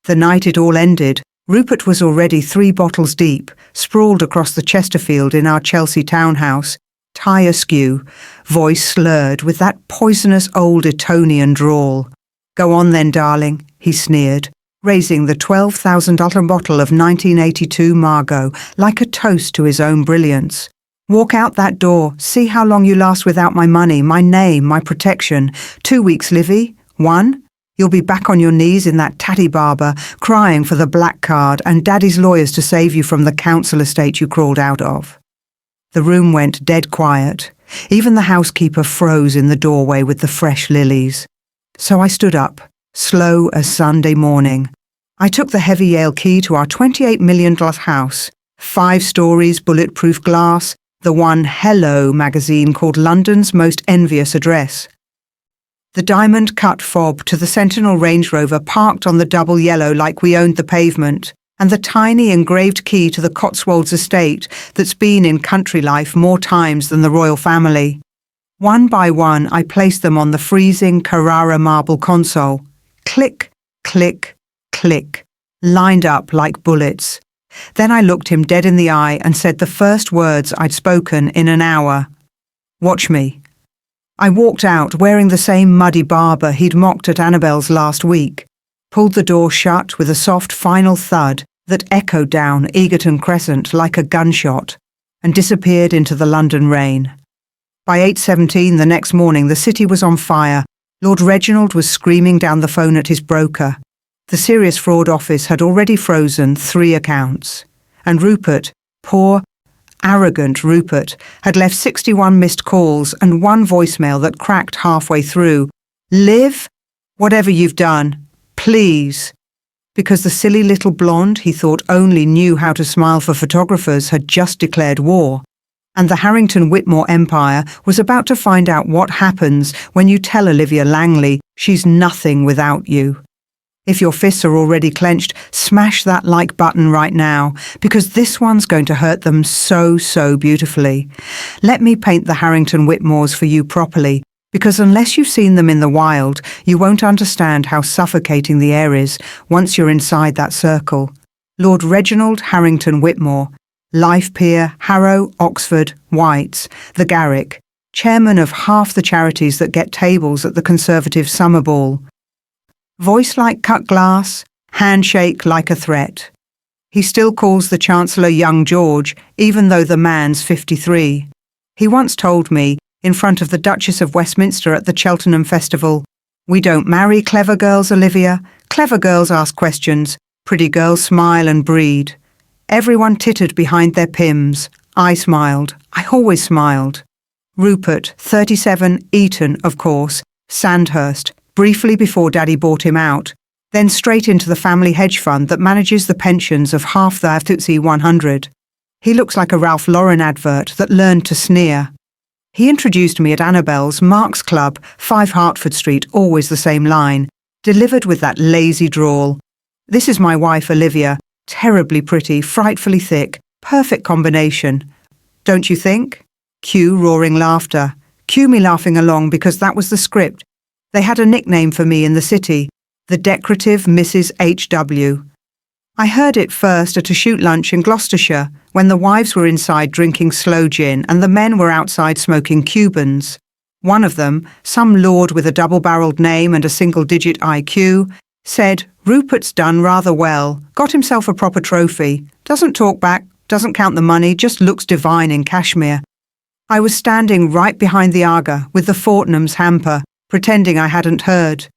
The night it all ended, Rupert was already 3 bottles deep, sprawled across the Chesterfield in our Chelsea townhouse, tie askew, voice slurred with that poisonous old Etonian drawl. "Go on then, darling," he sneered, raising the $12,000 bottle of 1982 Margot like a toast to his own brilliance. "Walk out that door, see how long you last without my money, my name, my protection. 2 weeks, Livy? 1? You'll be back on your knees in that tatty Barbour, crying for the black card and Daddy's lawyers to save you from the council estate you crawled out of." The room went dead quiet. Even the housekeeper froze in the doorway with the fresh lilies. So I stood up, slow as Sunday morning. I took the heavy Yale key to our $28 million house, 5 stories, bulletproof glass, the one Hello magazine called London's Most Envious Address. The diamond-cut fob to the Sentinel Range Rover parked on the double yellow like we owned the pavement, and the tiny engraved key to the Cotswolds estate that's been in country life more times than the royal family. One by one, I placed them on the freezing Carrara marble console. Click, click, click, lined up like bullets. Then I looked him dead in the eye and said the first words I'd spoken in an hour. "Watch me." I walked out wearing the same muddy Barbour he'd mocked at Annabelle's last week, pulled the door shut with a soft final thud that echoed down Egerton Crescent like a gunshot, and disappeared into the London rain. By 8:17 the next morning the city was on fire. Lord Reginald was screaming down the phone at his broker. The Serious Fraud Office had already frozen 3 accounts. And Rupert, poor, arrogant Rupert, had left 61 missed calls and 1 voicemail that cracked halfway through. "Liv, whatever you've done, please." Because the silly little blonde he thought only knew how to smile for photographers had just declared war. And the Harrington-Whitmore empire was about to find out what happens when you tell Olivia Langley she's nothing without you. If your fists are already clenched, smash that like button right now, because this one's going to hurt them so beautifully. Let me paint the Harrington-Whitmores for you properly, because unless you've seen them in the wild, you won't understand how suffocating the air is once you're inside that circle. Lord Reginald Harrington-Whitmore, life peer, Harrow, Oxford, Whites, the Garrick, chairman of half the charities that get tables at the Conservative summer ball. Voice like cut glass, handshake like a threat. He still calls the Chancellor young George, even though the man's 53. He once told me, in front of the Duchess of Westminster at the Cheltenham Festival, "We don't marry clever girls, Olivia. Clever girls ask questions. Pretty girls smile and breed." Everyone tittered behind their pims. I smiled. I always smiled. Rupert, 37, Eton, of course, Sandhurst, briefly before Daddy bought him out, then straight into the family hedge fund that manages the pensions of half the FTSE 100. He looks like a Ralph Lauren advert that learned to sneer. He introduced me at Annabelle's Mark's Club, 5 Hertford Street, always the same line, delivered with that lazy drawl. "This is my wife, Olivia, terribly pretty, frightfully thick, perfect combination. Don't you think?" Cue roaring laughter. Cue me laughing along because that was the script. They had a nickname for me in the city, the decorative Mrs H.W. I heard it first at a shoot lunch in Gloucestershire, when the wives were inside drinking sloe gin and the men were outside smoking Cubans. One of them, some lord with a double-barrelled name and a single-digit IQ, said, "Rupert's done rather well, got himself a proper trophy, doesn't talk back, doesn't count the money, just looks divine in cashmere." I was standing right behind the Aga with the Fortnum's hamper, pretending I hadn't heard.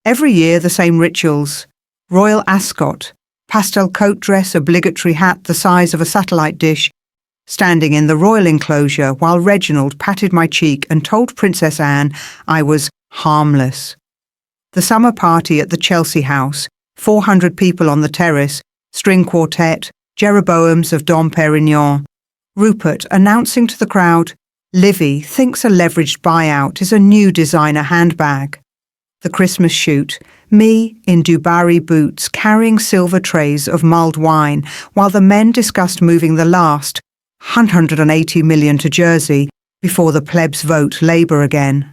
Every year the same rituals. Royal ascot, pastel coat dress, obligatory hat the size of a satellite dish, standing in the royal enclosure while Reginald patted my cheek and told Princess Anne I was harmless. The summer party at the Chelsea house, 400 people on the terrace, string quartet, Jeroboams of Dom Perignon. Rupert announcing to the crowd, "Livy thinks a leveraged buyout is a new designer handbag." The Christmas shoot, me in Dubarry boots carrying silver trays of mulled wine while the men discussed moving the last, 180 million to Jersey before the plebs vote Labour again.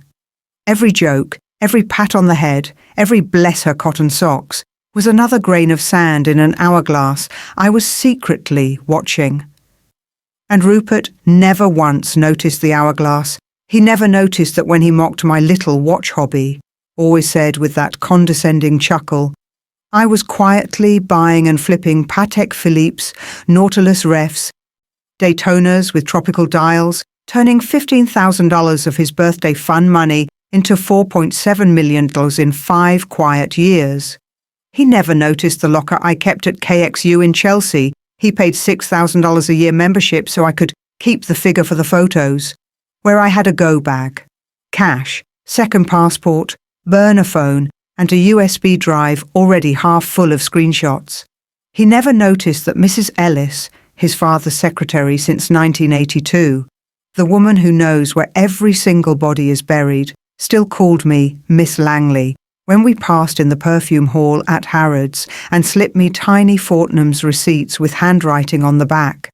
Every joke, every pat on the head, every bless her cotton socks, was another grain of sand in an hourglass I was secretly watching. And Rupert never once noticed the hourglass. He never noticed that when he mocked my little watch hobby, always said with that condescending chuckle, I was quietly buying and flipping Patek Philippe's, Nautilus refs, Daytonas with tropical dials, turning $15,000 of his birthday fun money into $4.7 million in 5 quiet years. He never noticed the locker I kept at KXU in Chelsea. He paid $6,000 a year membership so I could keep the figure for the photos, where I had a go bag, cash, second passport, burner phone, and a USB drive already half full of screenshots. He never noticed that Mrs Ellis, his father's secretary since 1982, the woman who knows where every single body is buried, still called me Miss Langley when we passed in the perfume hall at Harrods and slipped me tiny Fortnum's receipts with handwriting on the back.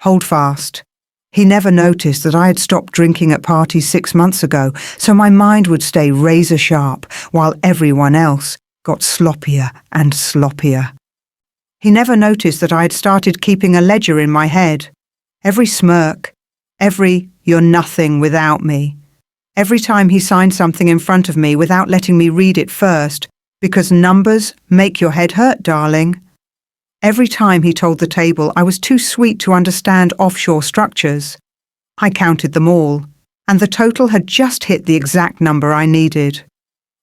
Hold fast. He never noticed that I had stopped drinking at parties 6 months ago, so my mind would stay razor sharp while everyone else got sloppier and sloppier. He never noticed that I had started keeping a ledger in my head. Every smirk, every "you're nothing without me." Every time he signed something in front of me without letting me read it first, because numbers make your head hurt, darling. Every time he told the table I was too sweet to understand offshore structures. I counted them all, and the total had just hit the exact number I needed.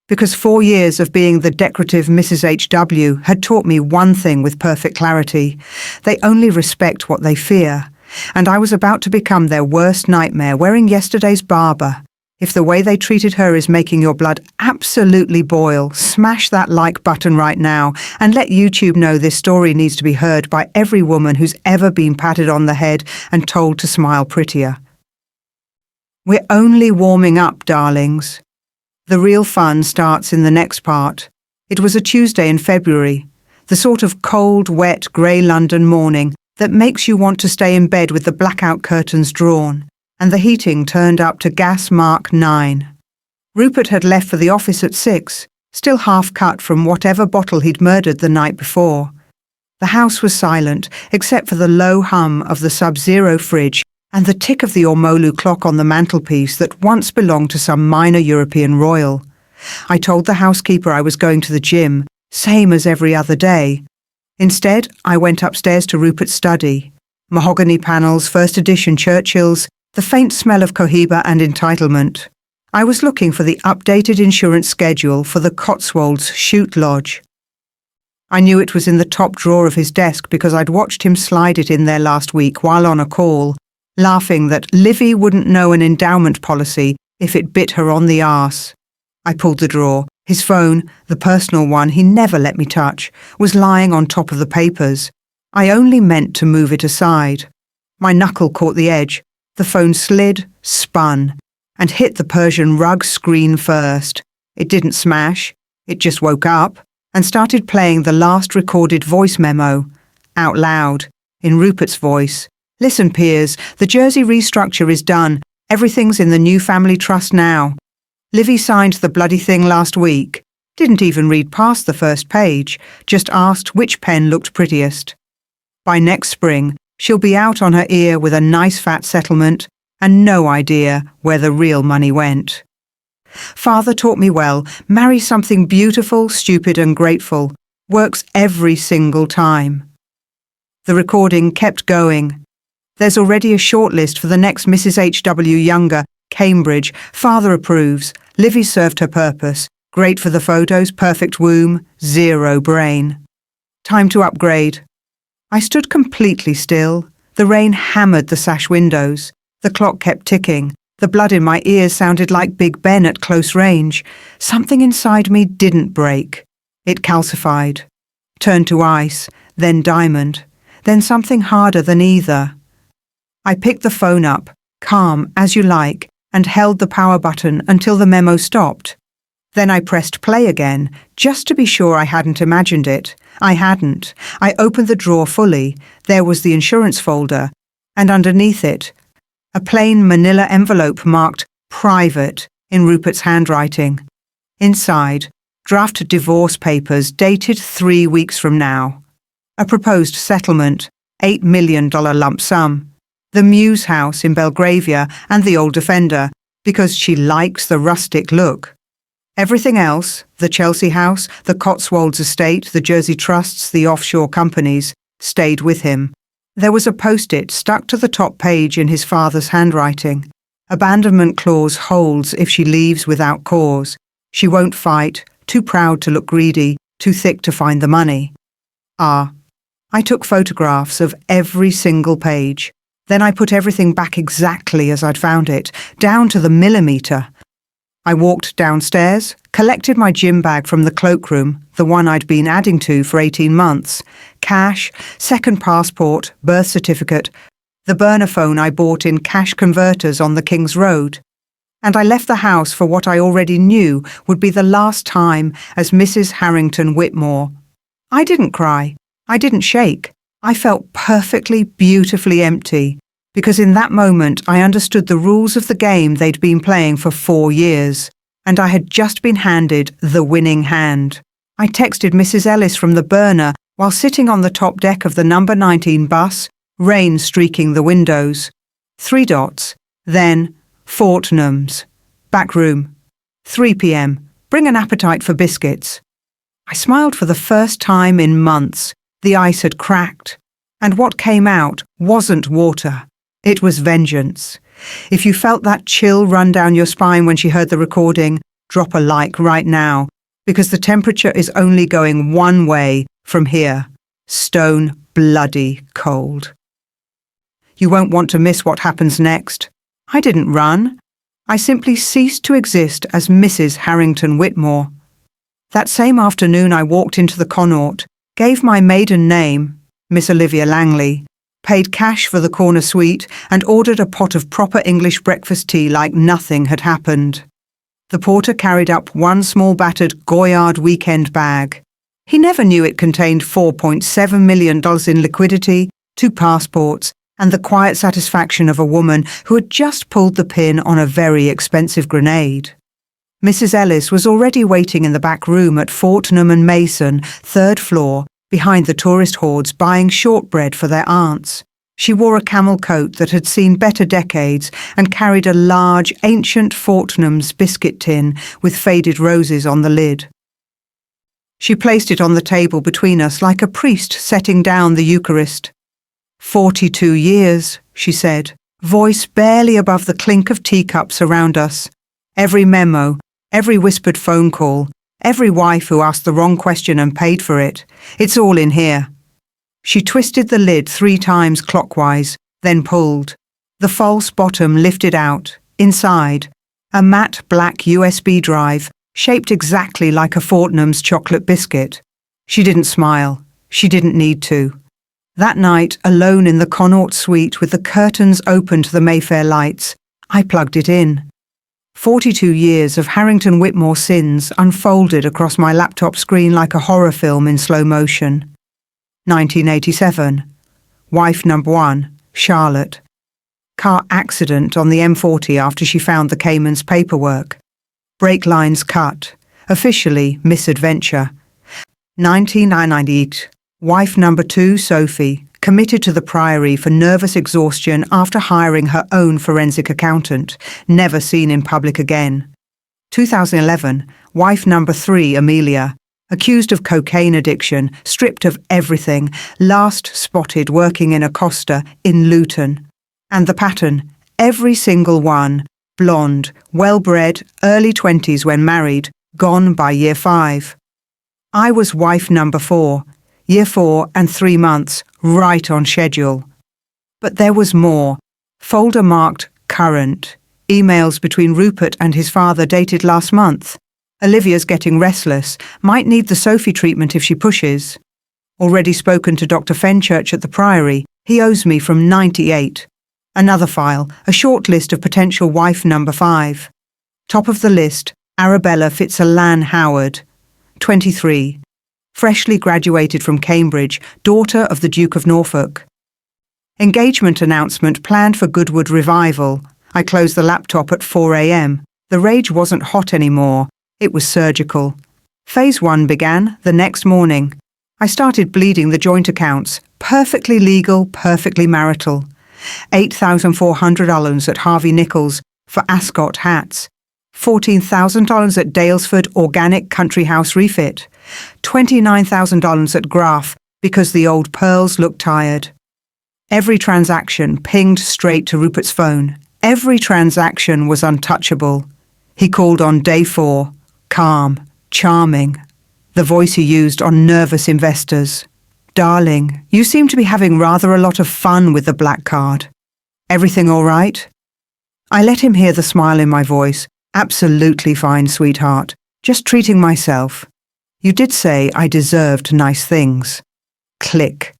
Because 4 years of being the decorative Mrs HW had taught me one thing with perfect clarity. They only respect what they fear, and I was about to become their worst nightmare wearing yesterday's Barbour. If the way they treated her is making your blood absolutely boil, smash that like button right now and let YouTube know this story needs to be heard by every woman who's ever been patted on the head and told to smile prettier. We're only warming up, darlings. The real fun starts in the next part. It was a Tuesday in February, the sort of cold, wet, grey London morning that makes you want to stay in bed with the blackout curtains drawn and the heating turned up to gas mark 9. Rupert had left for the office at 6, still half cut from whatever bottle he'd murdered the night before. The house was silent, except for the low hum of the Sub-Zero fridge and the tick of the Ormolu clock on the mantelpiece that once belonged to some minor European royal. I told the housekeeper I was going to the gym, same as every other day. Instead, I went upstairs to Rupert's study. Mahogany panels, first edition Churchills, the faint smell of Cohiba and entitlement. I was looking for the updated insurance schedule for the Cotswolds shoot lodge. I knew it was in the top drawer of his desk because I'd watched him slide it in there last week while on a call, laughing that Livy wouldn't know an endowment policy if it bit her on the arse. I pulled the drawer. His phone, the personal one he never let me touch, was lying on top of the papers. I only meant to move it aside. My knuckle caught the edge. The phone slid, spun, and hit the Persian rug screen first. It didn't smash. It just woke up and started playing the last recorded voice memo, out loud, in Rupert's voice. Listen, Piers, the Jersey restructure is done. Everything's in the new family trust now. Livy signed the bloody thing last week. Didn't even read past the first page, just asked which pen looked prettiest. By next spring, she'll be out on her ear with a nice fat settlement and no idea where the real money went. Father taught me well, marry something beautiful, stupid and grateful. Works every single time. The recording kept going. There's already a shortlist for the next Mrs HW Younger, Cambridge. Father approves. Livy served her purpose. Great for the photos, perfect womb, zero brain. Time to upgrade. I stood completely still. The rain hammered the sash windows. The clock kept ticking. The blood in my ears sounded like Big Ben at close range. Something inside me didn't break. It calcified. Turned to ice, then diamond, then something harder than either. I picked the phone up, calm as you like, and held the power button until the memo stopped. Then I pressed play again, just to be sure I hadn't imagined it. I hadn't. I opened the drawer fully. There was the insurance folder, and underneath it, a plain manila envelope marked private in Rupert's handwriting. Inside, Draft divorce papers dated 3 weeks from now. A proposed settlement, $8 million lump sum. The Muse house in Belgravia and the old defender, because she likes the rustic look. Everything else, the Chelsea house, the Cotswolds estate, the Jersey trusts, the offshore companies, stayed with him. There was a post-it stuck to the top page in his father's handwriting. Abandonment clause holds if she leaves without cause. She won't fight, too proud to look greedy, too thick to find the money. I took photographs of every single page. Then I put everything back exactly as I'd found it, down to the millimetre. I walked downstairs, collected my gym bag from the cloakroom, the one I'd been adding to for 18 months, cash, second passport, birth certificate, the burner phone I bought in cash converters on the King's Road. And I left the house for what I already knew would be the last time as Mrs Harrington-Whitmore. I didn't cry. I didn't shake. I felt perfectly, beautifully empty, because in that moment I understood the rules of the game they'd been playing for 4 years, and I had just been handed the winning hand. I texted Mrs Ellis from the burner while sitting on the top deck of the number 19 bus, rain streaking the windows. 3 dots. Then, Fortnum's. Back room. 3 p.m. Bring an appetite for biscuits. I smiled for the first time in months. The ice had cracked, and what came out wasn't water. It was vengeance. If you felt that chill run down your spine when she heard the recording, drop a like right now, because the temperature is only going one way from here. Stone bloody cold. You won't want to miss what happens next. I didn't run. I simply ceased to exist as Mrs Harrington-Whitmore. That same afternoon I walked into the Connaught, gave my maiden name, Miss Olivia Langley, paid cash for the corner suite and ordered a pot of proper English breakfast tea like nothing had happened. The porter carried up one small battered Goyard weekend bag. He never knew it contained $4.7 million in liquidity, 2 passports, and the quiet satisfaction of a woman who had just pulled the pin on a very expensive grenade. Mrs Ellis was already waiting in the back room at Fortnum and Mason, 3rd floor, behind the tourist hordes buying shortbread for their aunts. She wore a camel coat that had seen better decades and carried a large, ancient Fortnum's biscuit tin with faded roses on the lid. She placed it on the table between us like a priest setting down the Eucharist. 42 years, she said, voice barely above the clink of teacups around us. Every memo, every whispered phone call, every wife who asked the wrong question and paid for it. It's all in here. She twisted the lid 3 times clockwise, then pulled. The false bottom lifted out. Inside, a matte black USB drive, shaped exactly like a Fortnum's chocolate biscuit. She didn't smile. She didn't need to. That night, alone in the Connaught suite with the curtains open to the Mayfair lights, I plugged it in. 42 years of Harrington-Whitmore sins unfolded across my laptop screen like a horror film in slow motion. 1987. Wife number 1, Charlotte. Car accident on the M40 after she found the Cayman's paperwork. Brake lines cut. Officially misadventure. 1998. Wife number 2, Sophie, committed to the Priory for nervous exhaustion after hiring her own forensic accountant, never seen in public again. 2011, wife number 3, Amelia, accused of cocaine addiction, stripped of everything, last spotted working in a Costa in Luton. And the pattern, every single one, blonde, well-bred, early 20s when married, gone by year 5. I was wife number 4, year 4 and 3 months, right on schedule. But there was more. Folder marked current. Emails between Rupert and his father dated last month. Olivia's getting restless, might need the Sophie treatment if she pushes. Already spoken to Dr. Fenchurch at the Priory, he owes me from 98. Another file, a short list of potential wife number 5. Top of the list, Arabella Fitzalan Howard, 23. Freshly graduated from Cambridge, daughter of the Duke of Norfolk. Engagement announcement planned for Goodwood Revival. I closed the laptop at 4 a.m. The rage wasn't hot anymore. It was surgical. Phase 1 began the next morning. I started bleeding the joint accounts, perfectly legal, perfectly marital. $8,400 at Harvey Nichols for Ascot hats. $14,000 at Dalesford Organic Country House refit. $29,000 at Graf because the old pearls looked tired. Every transaction pinged straight to Rupert's phone. Every transaction was untouchable. He called on day 4, calm, charming. The voice he used on nervous investors. "Darling, you seem to be having rather a lot of fun with the black card. Everything all right?" I let him hear the smile in my voice. "Absolutely fine, sweetheart. Just treating myself. You did say I deserved nice things." Click.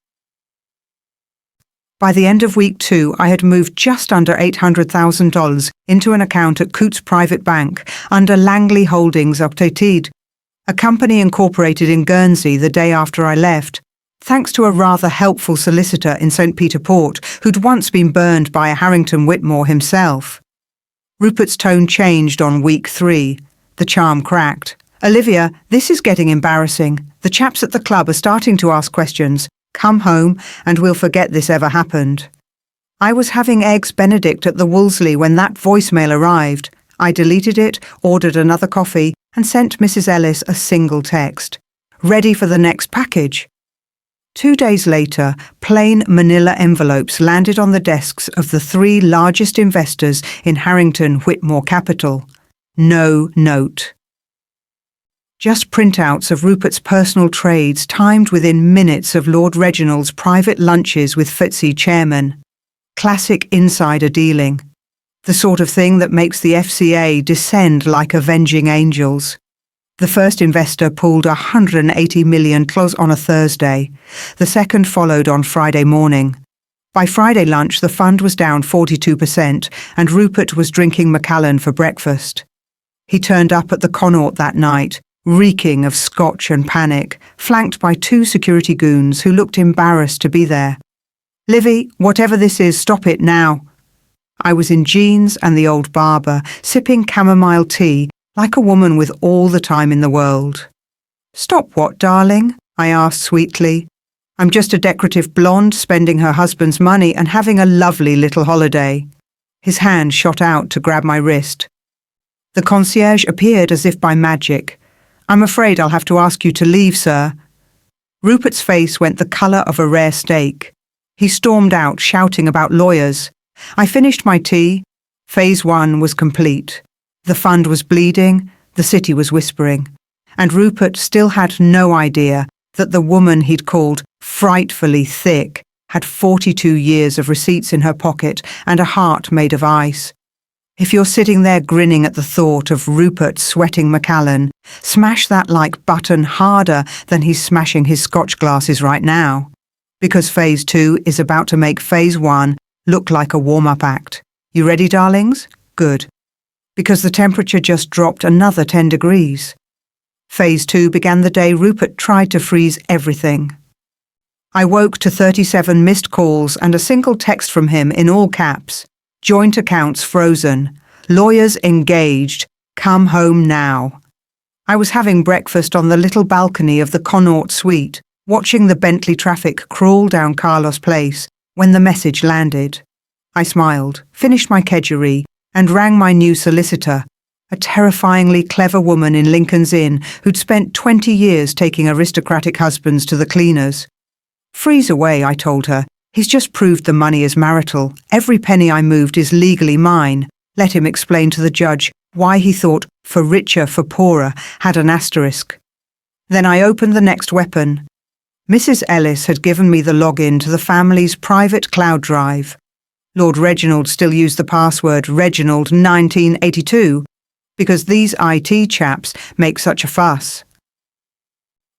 By the end of week 2, I had moved just under $800,000 into an account at Coutts Private Bank under Langley Holdings Octetide, a company incorporated in Guernsey the day after I left, thanks to a rather helpful solicitor in St. Peter Port who'd once been burned by a Harrington-Whitmore himself. Rupert's tone changed on week 3. The charm cracked. "Olivia, this is getting embarrassing. The chaps at the club are starting to ask questions. Come home and we'll forget this ever happened." I was having eggs Benedict at the Wolseley when that voicemail arrived. I deleted it, ordered another coffee, and sent Mrs Ellis a single text. "Ready for the next package." 2 days later, plain manila envelopes landed on the desks of the 3 largest investors in Harrington-Whitmore capital. No note. Just printouts of Rupert's personal trades timed within minutes of Lord Reginald's private lunches with FTSE chairmen. Classic insider dealing. The sort of thing that makes the FCA descend like avenging angels. The first investor pulled $180 million on a Thursday. The second followed on Friday morning. By Friday lunch, the fund was down 42%, and Rupert was drinking Macallan for breakfast. He turned up at the Connaught that night, reeking of scotch and panic, flanked by 2 security goons who looked embarrassed to be there. "Livy, whatever this is, stop it now." I was in jeans and the old Barbour, sipping chamomile tea, like a woman with all the time in the world. "Stop what, darling?" I asked sweetly. "I'm just a decorative blonde spending her husband's money and having a lovely little holiday." His hand shot out to grab my wrist. The concierge appeared as if by magic. "I'm afraid I'll have to ask you to leave, sir." Rupert's face went the colour of a rare steak. He stormed out, shouting about lawyers. I finished my tea. Phase 1 was complete. The fund was bleeding, the city was whispering, and Rupert still had no idea that the woman he'd called frightfully thick had 42 years of receipts in her pocket and a heart made of ice. If you're sitting there grinning at the thought of Rupert sweating Macallan, smash that like button harder than he's smashing his scotch glasses right now. Because Phase 2 is about to make Phase 1 look like a warm-up act. You ready, darlings? Good. Because the temperature just dropped another 10 degrees. Phase 2 began the day Rupert tried to freeze everything. I woke to 37 missed calls and a single text from him in all caps. Joint accounts frozen. Lawyers engaged. Come home now. I was having breakfast on the little balcony of the Connaught suite, watching the Bentley traffic crawl down Carlos Place, when the message landed. I smiled, finished my kedgeree, and rang my new solicitor, a terrifyingly clever woman in Lincoln's Inn who'd spent 20 years taking aristocratic husbands to the cleaners. "Freeze away," I told her. "He's just proved the money is marital. Every penny I moved is legally mine." Let him explain to the judge why he thought "for richer, for poorer" had an asterisk. Then I opened the next weapon. Mrs Ellis had given me the login to the family's private cloud drive. Lord Reginald still used the password Reginald 1982 because these IT chaps make such a fuss.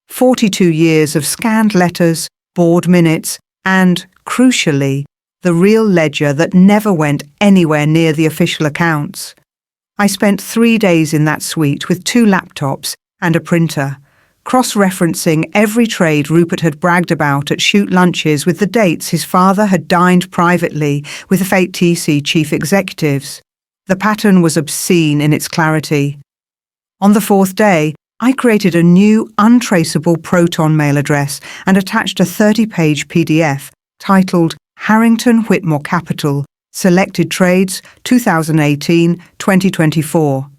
42 years of scanned letters, board minutes, and, crucially, the real ledger that never went anywhere near the official accounts. I spent 3 days in that suite with 2 laptops and a printer, cross-referencing every trade Rupert had bragged about at shoot lunches with the dates his father had dined privately with FATC chief executives. The pattern was obscene in its clarity. On the 4th day, I created a new, untraceable Proton mail address and attached a 30-page PDF titled Harrington-Whitmore Capital, Selected Trades 2018-2024.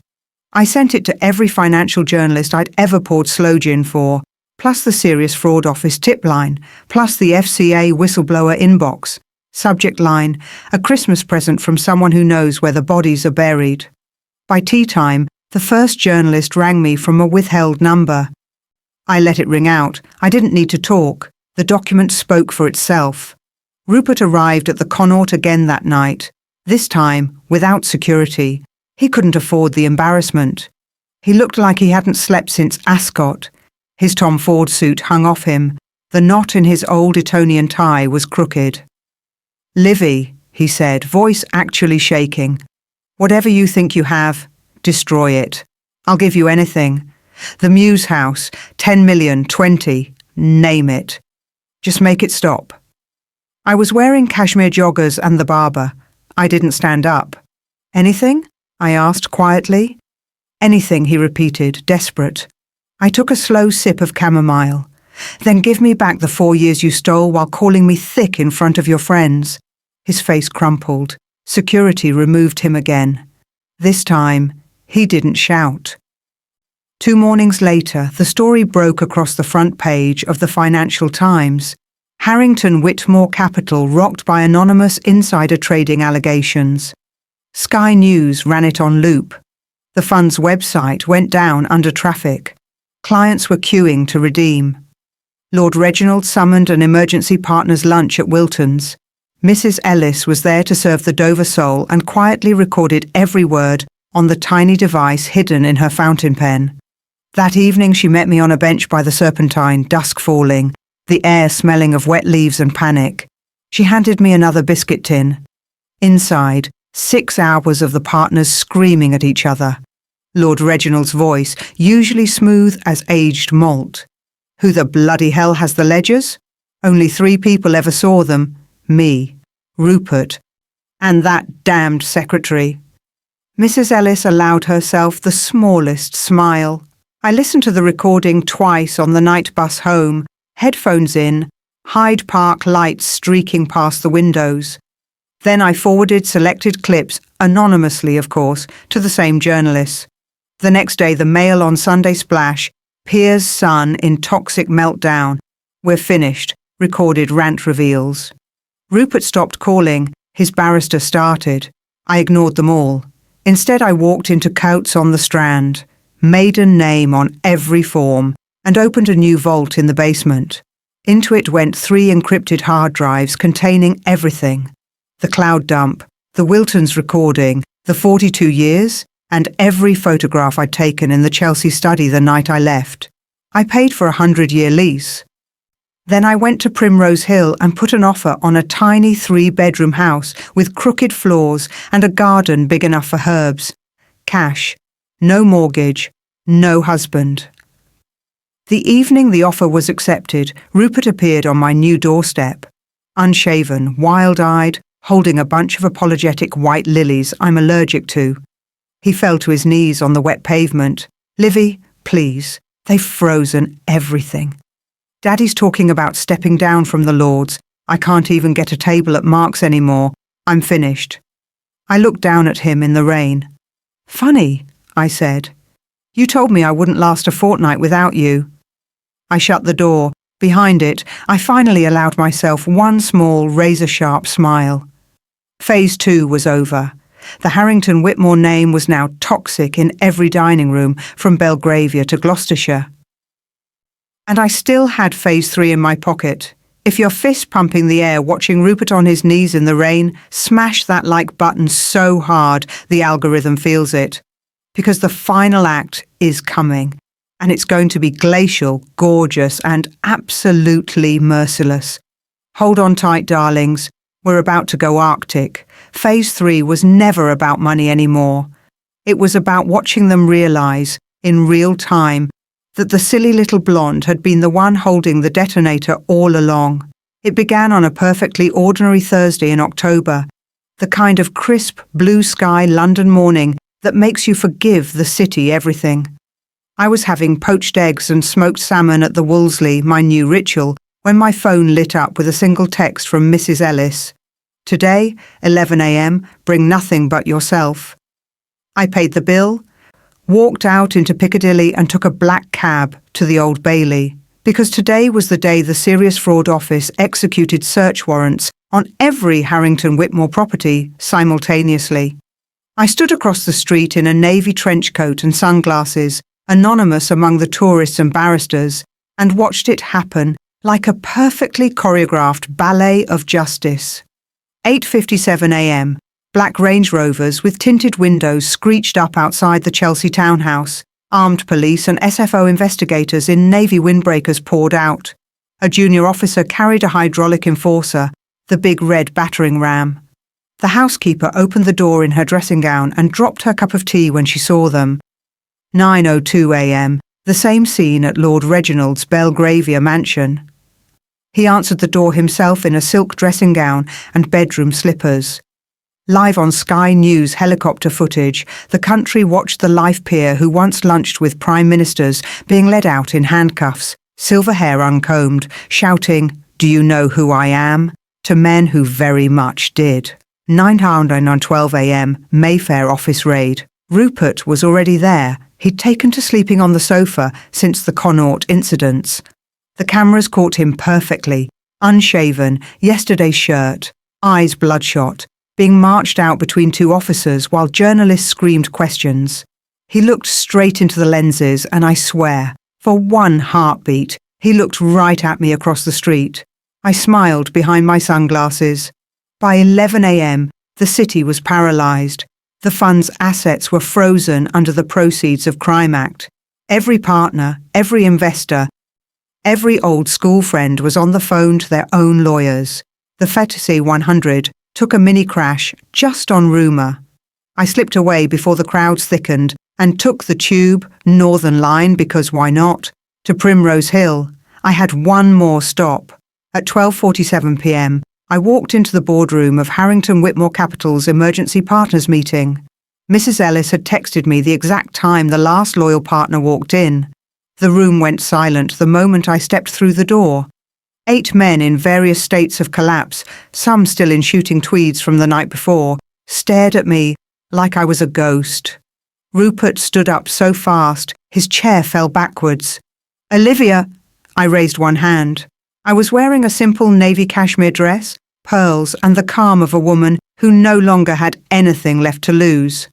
I sent it to every financial journalist I'd ever poured sloe gin for, plus the Serious Fraud Office tip line, plus the FCA whistleblower inbox. Subject line, a Christmas present from someone who knows where the bodies are buried. By tea time, the first journalist rang me from a withheld number. I let it ring out. I didn't need to talk. The document spoke for itself. Rupert arrived at the Connaught again that night, this time without security. He couldn't afford the embarrassment. He looked like he hadn't slept since Ascot. His Tom Ford suit hung off him. The knot in his old Etonian tie was crooked. "Livy," he said, voice actually shaking. "Whatever you think you have, destroy it. I'll give you anything. The Muse house, 10 million, 20, name it. Just make it stop." I was wearing cashmere joggers and the Barbour. I didn't stand up. "Anything?" I asked quietly. "Anything," he repeated, desperate. I took a slow sip of chamomile. "Then give me back the 4 years you stole while calling me thick in front of your friends." His face crumpled. Security removed him again. This time, he didn't shout. 2 mornings later, the story broke across the front page of the Financial Times. Harrington-Whitmore Capital rocked by anonymous insider trading allegations. Sky News ran it on loop. The fund's website went down under traffic. Clients were queuing to redeem. Lord Reginald summoned an emergency partners' lunch at Wilton's. Mrs Ellis was there to serve the Dover sole and quietly recorded every word on the tiny device hidden in her fountain pen. That evening she met me on a bench by the Serpentine, dusk falling, the air smelling of wet leaves and panic. She handed me another biscuit tin. Inside, 6 hours of the partners screaming at each other. Lord Reginald's voice, usually smooth as aged malt. "Who the bloody hell has the ledgers? Only 3 people ever saw them. Me, Rupert, and that damned secretary." Mrs Ellis allowed herself the smallest smile. I listened to the recording twice on the night bus home, headphones in, Hyde Park lights streaking past the windows. Then I forwarded selected clips, anonymously of course, to the same journalists. The next day the Mail on Sunday splash, "Piers' son in toxic meltdown. We're finished," recorded rant reveals. Rupert stopped calling, his barrister started. I ignored them all. Instead I walked into Coutts on the Strand, maiden name on every form, and opened a new vault in the basement. Into it went 3 encrypted hard drives containing everything. The cloud dump, the Wilton's recording, the 42 years, and every photograph I'd taken in the Chelsea study the night I left. I paid for a 100-year lease. Then I went to Primrose Hill and put an offer on a tiny 3-bedroom house with crooked floors and a garden big enough for herbs. Cash, no mortgage, no husband. The evening the offer was accepted, Rupert appeared on my new doorstep. Unshaven, wild-eyed, holding a bunch of apologetic white lilies I'm allergic to. He fell to his knees on the wet pavement. "Livy, please, they've frozen everything. Daddy's talking about stepping down from the Lords. I can't even get a table at Mark's anymore. I'm finished." I looked down at him in the rain. "Funny," I said. "You told me I wouldn't last a fortnight without you." I shut the door. Behind it, I finally allowed myself one small, razor-sharp smile. Phase 2 was over. The Harrington-Whitmore name was now toxic in every dining room, from Belgravia to Gloucestershire. And I still had Phase 3 in my pocket. If you're fist-pumping the air watching Rupert on his knees in the rain, smash that like button so hard the algorithm feels it. Because the final act is coming, and it's going to be glacial, gorgeous, and absolutely merciless. Hold on tight, darlings. We're about to go Arctic. Phase 3 was never about money anymore. It was about watching them realise, in real time, that the silly little blonde had been the one holding the detonator all along. It began on a perfectly ordinary Thursday in October, the kind of crisp, blue sky London morning that makes you forgive the city everything. I was having poached eggs and smoked salmon at the Wolseley, my new ritual, when my phone lit up with a single text from Mrs Ellis. Today, 11 a.m, bring nothing but yourself. I paid the bill, walked out into Piccadilly and took a black cab to the Old Bailey, because today was the day the Serious Fraud Office executed search warrants on every Harrington-Whitmore property simultaneously. I stood across the street in a navy trench coat and sunglasses, anonymous among the tourists and barristers, and watched it happen like a perfectly choreographed ballet of justice. 8:57 a.m, black Range Rovers with tinted windows screeched up outside the Chelsea townhouse. Armed police and SFO investigators in navy windbreakers poured out. A junior officer carried a hydraulic enforcer, the big red battering ram. The housekeeper opened the door in her dressing gown and dropped her cup of tea when she saw them. 9:02 a.m, the same scene at Lord Reginald's Belgravia mansion. He answered the door himself in a silk dressing gown and bedroom slippers. Live on Sky News helicopter footage, the country watched the life peer who once lunched with prime ministers being led out in handcuffs, silver hair uncombed, shouting, "Do you know who I am?" to men who very much did. 9:12 a.m, Mayfair office raid. Rupert was already there. He'd taken to sleeping on the sofa since the Connaught incidents. The cameras caught him perfectly, unshaven, yesterday's shirt, eyes bloodshot, being marched out between two officers while journalists screamed questions. He looked straight into the lenses and I swear, for one heartbeat, he looked right at me across the street. I smiled behind my sunglasses. By 11 a.m, the city was paralysed. The fund's assets were frozen under the Proceeds of Crime Act. Every partner, every investor, every old school friend was on the phone to their own lawyers. The FTSE 100 took a mini crash just on rumour. I slipped away before the crowds thickened and took the tube, Northern Line because why not, to Primrose Hill. I had one more stop. At 12:47 p.m, I walked into the boardroom of Harrington-Whitmore Capital's emergency partners meeting. Mrs Ellis had texted me the exact time the last loyal partner walked in. The room went silent the moment I stepped through the door. 8 men in various states of collapse, some still in shooting tweeds from the night before, stared at me like I was a ghost. Rupert stood up so fast, his chair fell backwards. "Olivia!" I raised one hand. I was wearing a simple navy cashmere dress, pearls and the calm of a woman who no longer had anything left to lose.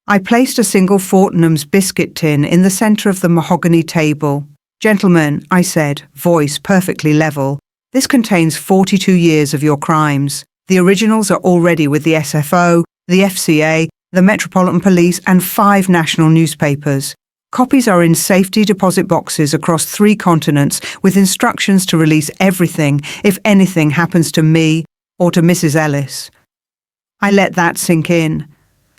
I placed a single Fortnum's biscuit tin in the centre of the mahogany table. "Gentlemen," I said, voice perfectly level, "this contains 42 years of your crimes. The originals are already with the SFO, the FCA, the Metropolitan Police and 5 national newspapers. Copies are in safety deposit boxes across 3 continents with instructions to release everything if anything happens to me or to Mrs Ellis." I let that sink in.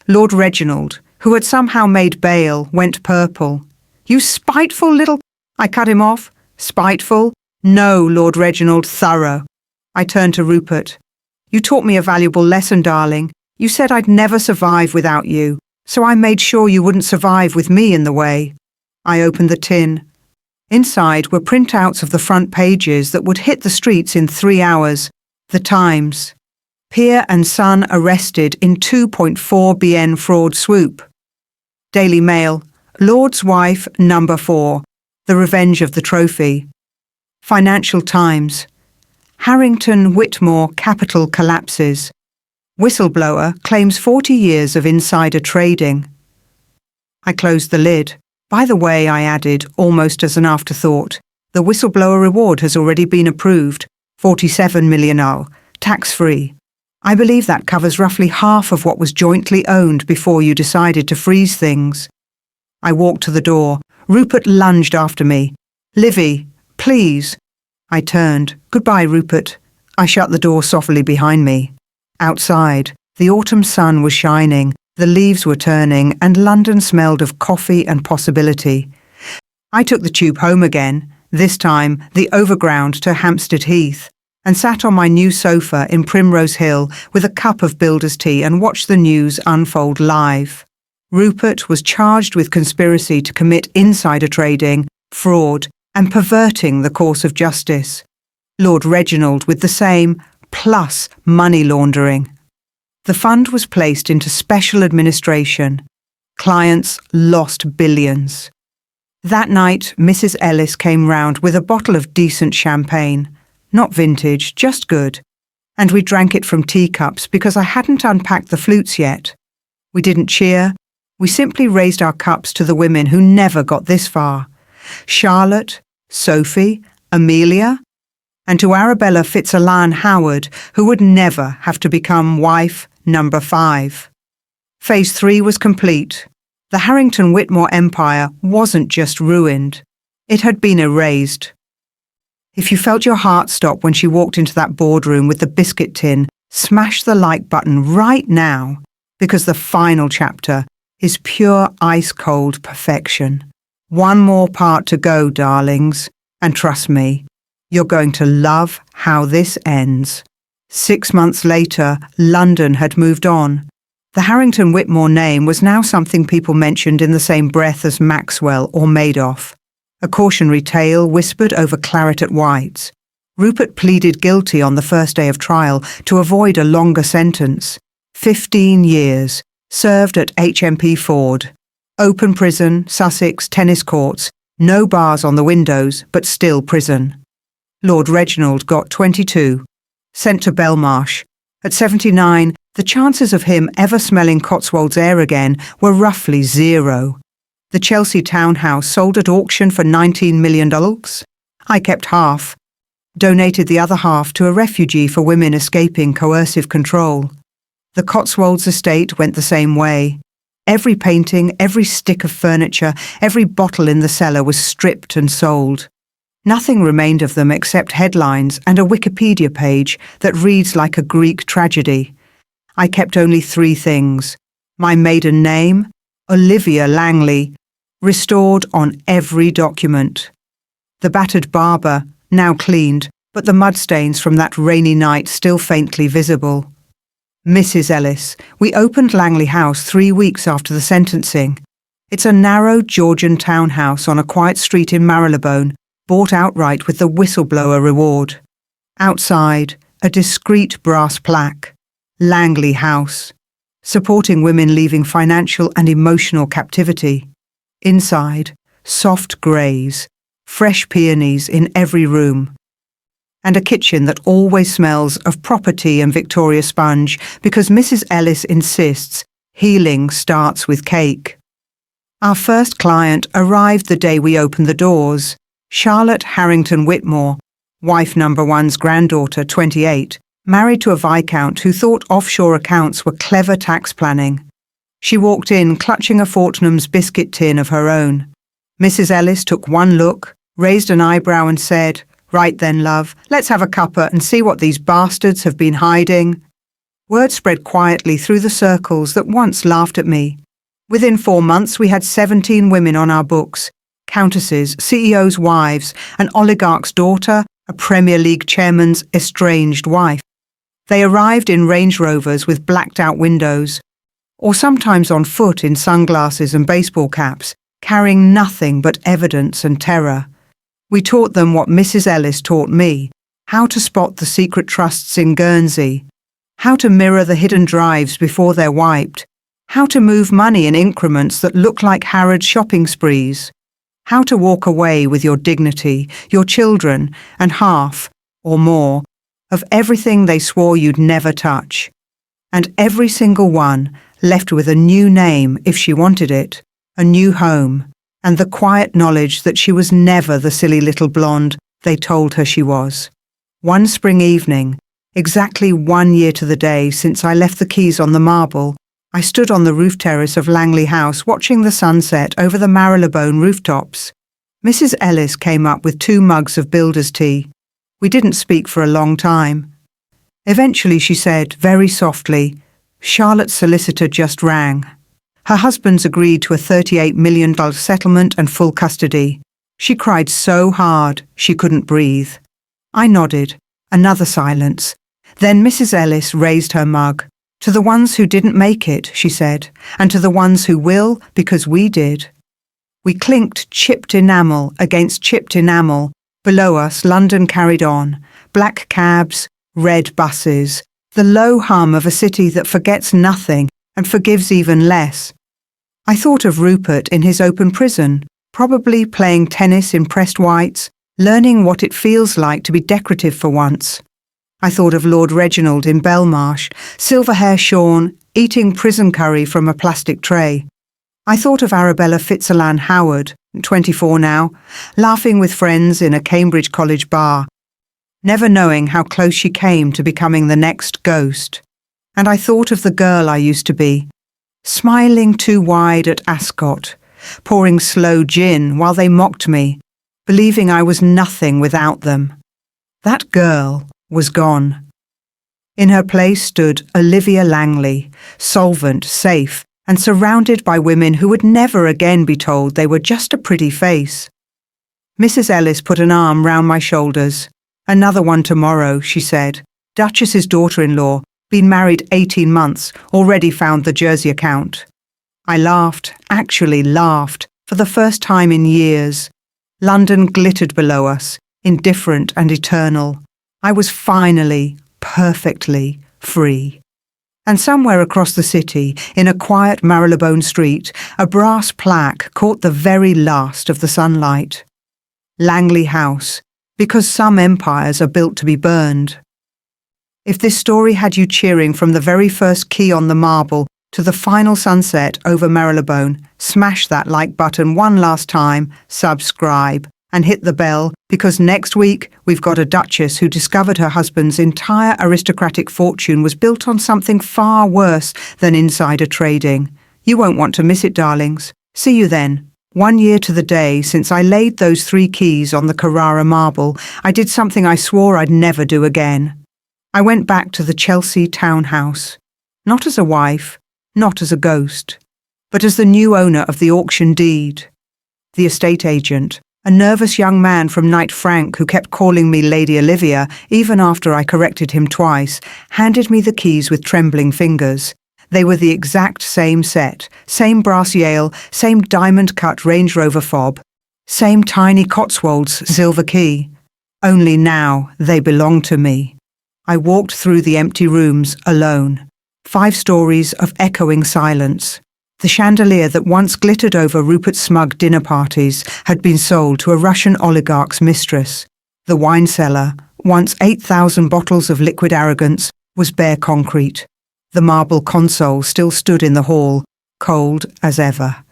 Lord Reginald, who had somehow made bail, went purple. "You spiteful little—" I cut him off. "Spiteful? No, Lord Reginald, thorough." I turned to Rupert. "You taught me a valuable lesson, darling. You said I'd never survive without you. So I made sure you wouldn't survive with me in the way." I opened the tin. Inside were printouts of the front pages that would hit the streets in 3 hours. The Times. Peer and son arrested in 2.4 BN fraud swoop. Daily Mail. Lord's wife, number 4. The revenge of the trophy. Financial Times. Harrington-Whitmore capital collapses. Whistleblower claims 40 years of insider trading. I closed the lid. "By the way," I added, almost as an afterthought, "the whistleblower reward has already been approved, 47 million, tax-free. I believe that covers roughly half of what was jointly owned before you decided to freeze things." I walked to the door. Rupert lunged after me. "Livy, please." I turned. "Goodbye, Rupert." I shut the door softly behind me. Outside, the autumn sun was shining, the leaves were turning, and London smelled of coffee and possibility. I took the tube home again, this time the overground to Hampstead Heath, and sat on my new sofa in Primrose Hill with a cup of builder's tea and watched the news unfold live. Rupert was charged with conspiracy to commit insider trading, fraud, and perverting the course of justice. Lord Reginald with the same, plus money laundering. The fund was placed into special administration. Clients lost billions. That night, Mrs Ellis came round with a bottle of decent champagne. Not vintage, just good. And we drank it from teacups because I hadn't unpacked the flutes yet. We didn't cheer. We simply raised our cups to the women who never got this far. Charlotte, Sophie, Amelia, and to Arabella Fitzalan Howard, who would never have to become wife number 5. Phase 3 was complete. The Harrington-Whitmore empire wasn't just ruined. It had been erased. If you felt your heart stop when she walked into that boardroom with the biscuit tin, smash the like button right now, because the final chapter is pure ice-cold perfection. One more part to go, darlings, and trust me, you're going to love how this ends. 6 months later, London had moved on. The Harrington-Whitmore name was now something people mentioned in the same breath as Maxwell or Madoff. A cautionary tale whispered over claret at White's. Rupert pleaded guilty on the first day of trial to avoid a longer sentence. 15 years, served at HMP Ford. Open prison, Sussex, tennis courts, no bars on the windows, but still prison. Lord Reginald got 22, sent to Belmarsh. At 79, the chances of him ever smelling Cotswolds air again were roughly 0. The Chelsea townhouse sold at auction for $19 million. I kept half, donated the other half to a refugee for women escaping coercive control. The Cotswolds estate went the same way. Every painting, every stick of furniture, every bottle in the cellar was stripped and sold. Nothing remained of them except headlines and a Wikipedia page that reads like a Greek tragedy. I kept only 3 things. My maiden name, Olivia Langley, restored on every document. The battered Barbour, now cleaned, but the mudstains from that rainy night still faintly visible. Mrs Ellis, we opened Langley House 3 weeks after the sentencing. It's a narrow Georgian townhouse on a quiet street in Marylebone, bought outright with the whistleblower reward. Outside, a discreet brass plaque, Langley House, supporting women leaving financial and emotional captivity. Inside, soft greys, fresh peonies in every room, and a kitchen that always smells of proper tea and Victoria sponge because Mrs Ellis insists healing starts with cake. Our first client arrived the day we opened the doors, Charlotte Harrington-Whitmore, wife number 1's granddaughter, 28, married to a viscount who thought offshore accounts were clever tax planning. She walked in clutching a Fortnum's biscuit tin of her own. Mrs Ellis took one look, raised an eyebrow and said, "Right then, love, let's have a cuppa and see what these bastards have been hiding." Word spread quietly through the circles that once laughed at me. Within 4 months we had 17 women on our books, countesses, CEOs' wives, an oligarch's daughter, a Premier League chairman's estranged wife. They arrived in Range Rovers with blacked-out windows, or sometimes on foot in sunglasses and baseball caps, carrying nothing but evidence and terror. We taught them what Mrs Ellis taught me, how to spot the secret trusts in Guernsey, how to mirror the hidden drives before they're wiped, how to move money in increments that look like Harrods shopping sprees, how to walk away with your dignity, your children, and half, or more, of everything they swore you'd never touch. And every single one left with a new name if she wanted it, a new home, and the quiet knowledge that she was never the silly little blonde they told her she was. One spring evening, exactly 1 year to the day since I left the keys on the marble, I stood on the roof terrace of Langley House watching the sunset over the Marylebone rooftops. Mrs Ellis came up with 2 mugs of builder's tea. We didn't speak for a long time. Eventually she said, very softly, "Charlotte's solicitor just rang. Her husband's agreed to a $38 million settlement and full custody." She cried so hard she couldn't breathe. I nodded. Another silence. Then Mrs Ellis raised her mug. To the ones who didn't make it, she said, and to the ones who will because we did. We clinked chipped enamel against chipped enamel. Below us, London carried on. Black cabs, red buses, the low hum of a city that forgets nothing and forgives even less. I thought of Rupert in his open prison, probably playing tennis in pressed whites, learning what it feels like to be decorative for once. I thought of Lord Reginald in Belmarsh, silver hair shorn, eating prison curry from a plastic tray. I thought of Arabella Fitzalan Howard, 24 now, laughing with friends in a Cambridge College bar, never knowing how close she came to becoming the next ghost. And I thought of the girl I used to be, smiling too wide at Ascot, pouring slow gin while they mocked me, believing I was nothing without them. That girl was gone. In her place stood Olivia Langley, solvent, safe, and surrounded by women who would never again be told they were just a pretty face. Mrs Ellis put an arm round my shoulders. "Another one tomorrow," she said. "Duchess's daughter-in-law, been married 18 months, already found the Jersey account." I laughed, actually laughed, for the first time in years. London glittered below us, indifferent and eternal. I was finally, perfectly free. And somewhere across the city, in a quiet Marylebone street, a brass plaque caught the very last of the sunlight. Langley House, because some empires are built to be burned. If this story had you cheering from the very first key on the marble to the final sunset over Marylebone, smash that like button one last time, subscribe, and hit the bell, because next week we've got a duchess who discovered her husband's entire aristocratic fortune was built on something far worse than insider trading. You won't want to miss it, darlings. See you then. 1 year to the day since I laid those 3 keys on the Carrara marble, I did something I swore I'd never do again. I went back to the Chelsea townhouse, not as a wife, not as a ghost, but as the new owner of the auction deed. The estate agent, a nervous young man from Knight Frank who kept calling me Lady Olivia even after I corrected him twice, handed me the keys with trembling fingers. They were the exact same set, same brass Yale, same diamond-cut Range Rover fob, same tiny Cotswolds silver key. Only now they belonged to me. I walked through the empty rooms alone. 5 stories of echoing silence. The chandelier that once glittered over Rupert's smug dinner parties had been sold to a Russian oligarch's mistress. The wine cellar, once 8,000 bottles of liquid arrogance, was bare concrete. The marble console still stood in the hall, cold as ever.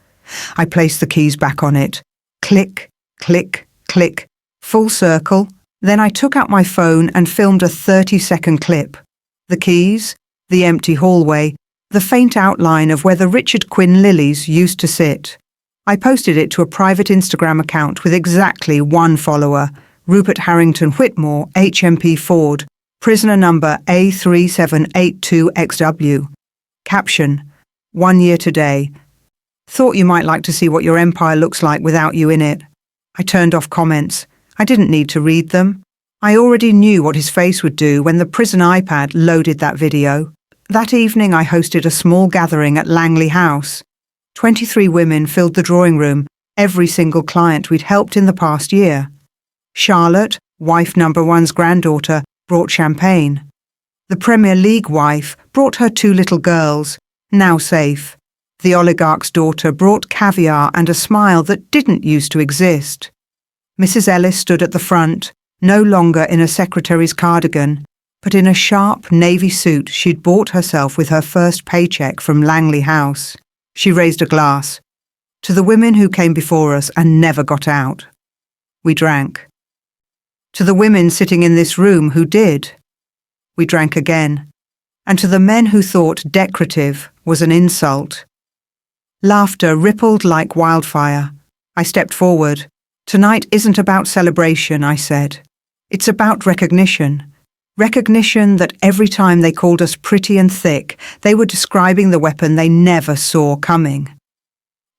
I placed the keys back on it. Click, click, click, full circle. Then I took out my phone and filmed a 30-second clip. The keys, the empty hallway, the faint outline of where the Richard Quinn lilies used to sit. I posted it to a private Instagram account with exactly 1 follower, Rupert Harrington-Whitmore, HMP Ford, prisoner number A3782XW. Caption, 1 year today. Thought you might like to see what your empire looks like without you in it. I turned off comments. I didn't need to read them. I already knew what his face would do when the prison iPad loaded that video. That evening I hosted a small gathering at Langley House. 23 women filled the drawing room, every single client we'd helped in the past year. Charlotte, wife number 1's granddaughter, brought champagne. The Premier League wife brought her 2 little girls, now safe. The oligarch's daughter brought caviar and a smile that didn't used to exist. Mrs Ellis stood at the front, no longer in a secretary's cardigan, but in a sharp navy suit she'd bought herself with her first paycheck from Langley House. She raised a glass. To the women who came before us and never got out. We drank. To the women sitting in this room who did. We drank again. And to the men who thought decorative was an insult. Laughter rippled like wildfire. I stepped forward. Tonight isn't about celebration, I said. It's about recognition. Recognition that every time they called us pretty and thick, they were describing the weapon they never saw coming.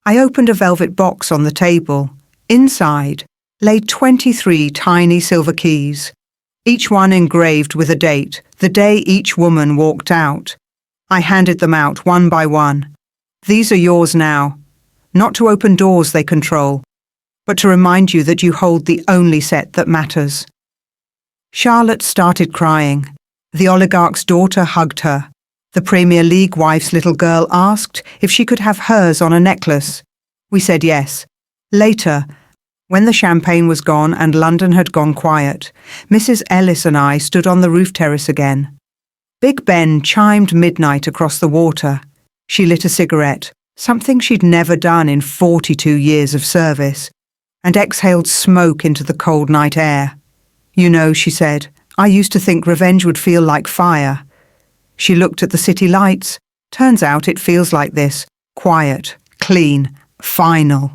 I opened a velvet box on the table. Inside lay 23 tiny silver keys, each one engraved with a date, the day each woman walked out. I handed them out one by one. These are yours now, not to open doors they control, but to remind you that you hold the only set that matters. Charlotte started crying. The oligarch's daughter hugged her. The Premier League wife's little girl asked if she could have hers on a necklace. We said yes. Later, when the champagne was gone and London had gone quiet, Mrs Ellis and I stood on the roof terrace again. Big Ben chimed midnight across the water. She lit a cigarette, something she'd never done in 42 years of service, and exhaled smoke into the cold night air. You know, she said, I used to think revenge would feel like fire. She looked at the city lights. Turns out it feels like this, quiet, clean, final.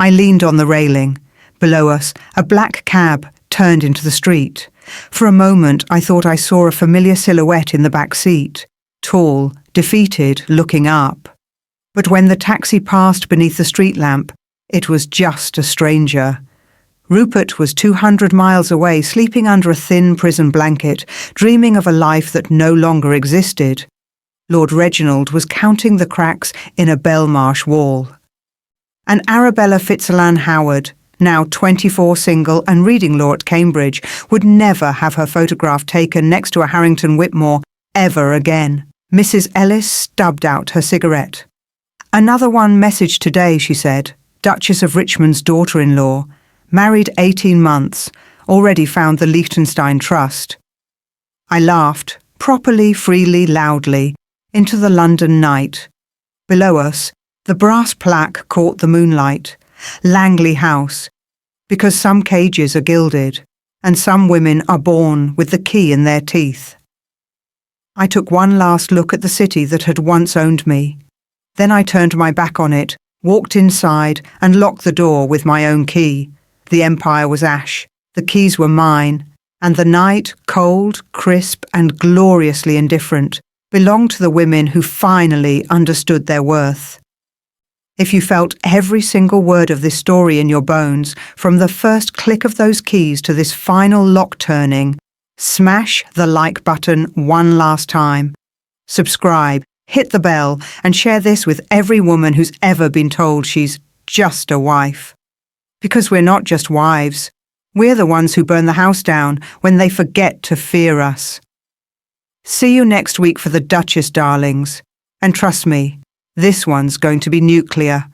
I leaned on the railing. Below us, a black cab turned into the street. For a moment, I thought I saw a familiar silhouette in the back seat, tall, defeated, looking up. But when the taxi passed beneath the street lamp, it was just a stranger. Rupert was 200 miles away, sleeping under a thin prison blanket, dreaming of a life that no longer existed. Lord Reginald was counting the cracks in a Belmarsh wall. And Arabella Fitzalan Howard, now 24 single and reading law at Cambridge, would never have her photograph taken next to a Harrington-Whitmore ever again. Mrs Ellis stubbed out her cigarette. Another one messaged today, she said. Duchess of Richmond's daughter-in-law, married 18 months, already found the Liechtenstein Trust. I laughed, properly, freely, loudly, into the London night. Below us, the brass plaque caught the moonlight. Langley House, because some cages are gilded, and some women are born with the key in their teeth. I took one last look at the city that had once owned me. Then I turned my back on it, walked inside, and locked the door with my own key. The empire was ash, the keys were mine, and the night, cold, crisp, and gloriously indifferent, belonged to the women who finally understood their worth. If you felt every single word of this story in your bones, from the first click of those keys to this final lock turning, smash the like button one last time. Subscribe, hit the bell, and share this with every woman who's ever been told she's just a wife. Because we're not just wives. We're the ones who burn the house down when they forget to fear us. See you next week for the Duchess, darlings. And trust me, this one's going to be nuclear.